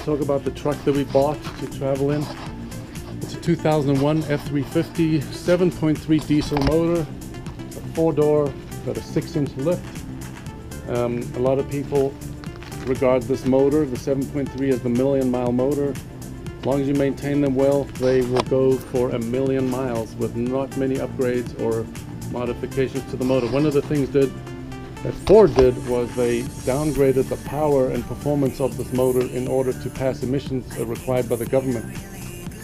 to talk about the truck that we bought to travel in. It's a 2001 F350 7.3 diesel motor, a 4-door, got a 6-inch lift. A lot of people regard this motor, the 7.3, as the million-mile motor. As long as you maintain them well, they will go for 1,000,000 miles with not many upgrades or modifications to the motor. One of the things that Ford did was they downgraded the power and performance of this motor in order to pass emissions required by the government.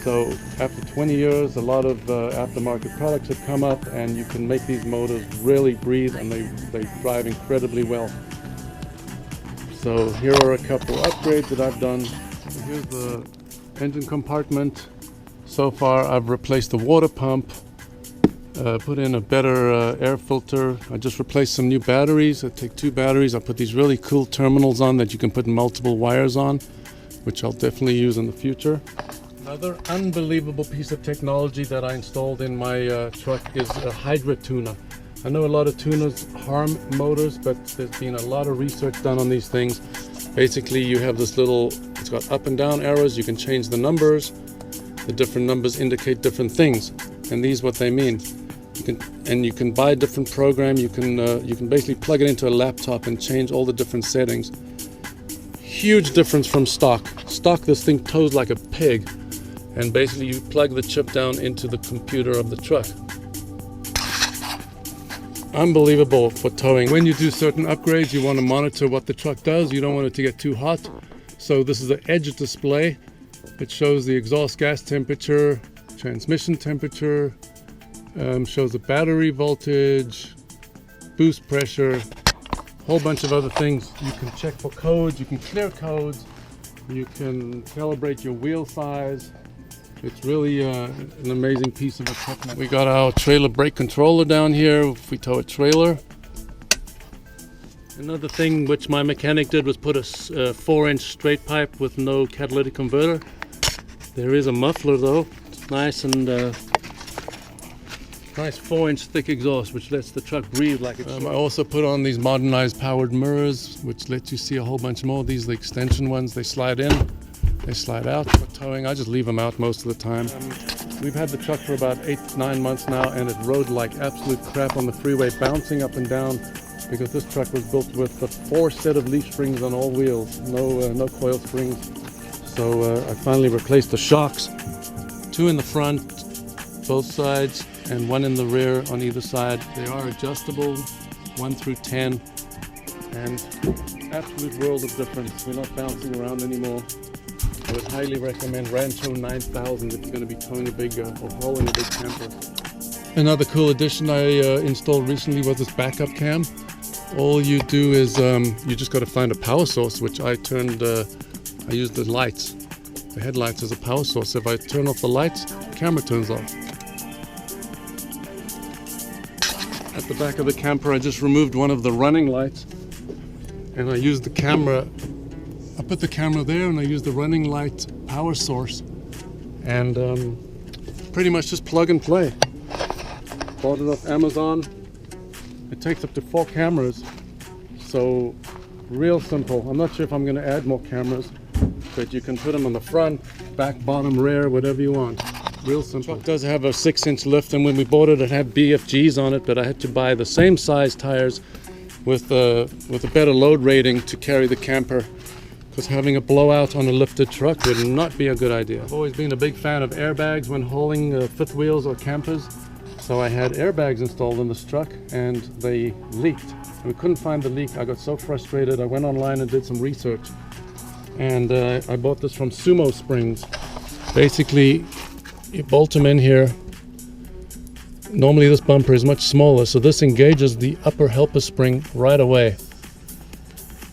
So after 20 years, a lot of aftermarket products have come up, and you can make these motors really breathe, and they drive incredibly well. So here are a couple upgrades that I've done. Here's the engine compartment. So far I've replaced the water pump, put in a better air filter. I just replaced some new batteries. I take 2 batteries. I put these really cool terminals on that you can put multiple wires on, which I'll definitely use in the future. Another unbelievable piece of technology that I installed in my truck is a Hydra tuner. I know a lot of tuners harm motors, but there's been a lot of research done on these things. Basically, you have this little, it's got up and down arrows. You can change the numbers. The different numbers indicate different things, and these what they mean. You can buy a different program. You can basically plug it into a laptop and change all the different settings. Huge difference from stock. Stock, this thing tows like a pig, and basically you plug the chip down into the computer of the truck. Unbelievable for towing. When you do certain upgrades, you want to monitor what the truck does. You don't want it to get too hot. So this is the edge display. It shows the exhaust gas temperature, transmission temperature, shows the battery voltage, boost pressure, a whole bunch of other things. You can check for codes, you can clear codes, you can calibrate your wheel size. It's really an amazing piece of equipment. We got our trailer brake controller down here if we tow a trailer. Another thing which my mechanic did was put a 4-inch straight pipe with no catalytic converter. There is a muffler though. It's nice and nice 4-inch thick exhaust, which lets the truck breathe like it should. I also put on these modernized powered mirrors, which let you see a whole bunch more. These are the extension ones. They slide in, they slide out for towing. I just leave them out most of the time. We've had the truck for about 8-9 months now, and it rode like absolute crap on the freeway, bouncing up and down, because this truck was built with a 4 set of leaf springs on all wheels, no coil springs. So I finally replaced the shocks, 2 in the front, both sides, and 1 in the rear on either side. They are adjustable, 1 through 10, and absolute world of difference. We're not bouncing around anymore. I would highly recommend Rancho 9000's if you're going to be towing a big or hauling a big camper. Another cool addition I installed recently was this backup cam. All you do is you just got to find a power source, which I used the lights, the headlights as a power source. If I turn off the lights, the camera turns off. At the back of the camper, I just removed one of the running lights, and I used the camera. I put the camera there, and I used the running light power source, and pretty much just plug and play. Bought it off Amazon. It takes up to 4 cameras, so real simple. I'm not sure if I'm going to add more cameras, but you can put them on the front, back, bottom, rear, whatever you want. Real simple. It does have a 6-inch lift, and when we bought it, it had BFGs on it, but I had to buy the same size tires with a better load rating to carry the camper, because having a blowout on a lifted truck would not be a good idea. I've always been a big fan of airbags when hauling fifth wheels or campers, so I had airbags installed in this truck, and they leaked. We couldn't find the leak. I got so frustrated. I went online and did some research, and I bought this from Sumo Springs. Basically, you bolt them in here. Normally this bumper is much smaller, so this engages the upper helper spring right away.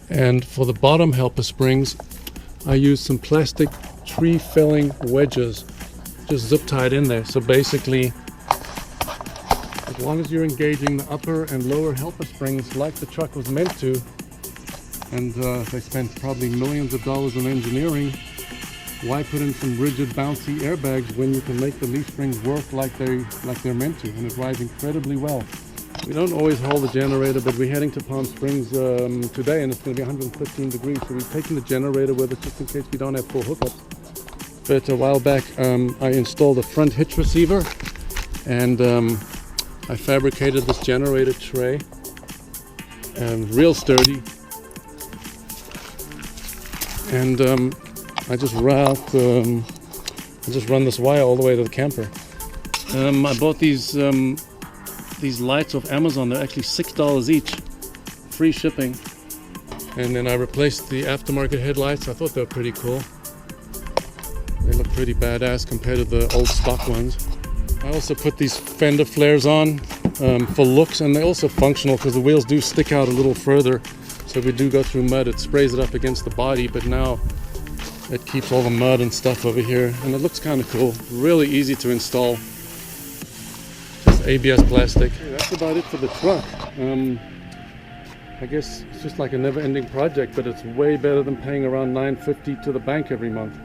And for the bottom helper springs, I used some plastic tree felling wedges, just zip tied in there. So basically, as long as you're engaging the upper and lower helper springs like the truck was meant to, and they spent probably millions of dollars in engineering, why put in some rigid, bouncy airbags when you can make the leaf springs work like they're meant to, and it rides incredibly well. We don't always haul the generator, but we're heading to Palm Springs today, and it's going to be 115 degrees, so we're taking the generator with us just in case we don't have full hookups. But a while back I installed a front hitch receiver, and I fabricated this generator tray, real sturdy, and I just run this wire all the way to the camper. I bought these lights off Amazon. They're actually $6 each, free shipping. And then I replaced the aftermarket headlights. I thought they were pretty cool. They look pretty badass compared to the old stock ones. I also put these fender flares on for looks, and they're also functional because the wheels do stick out a little further. So if we do go through mud, it sprays it up against the body, but now it keeps all the mud and stuff over here, and it looks kind of cool. Really easy to install. Just ABS plastic. Okay, that's about it for the truck. I guess it's just like a never-ending project, but it's way better than paying around $950 to the bank every month.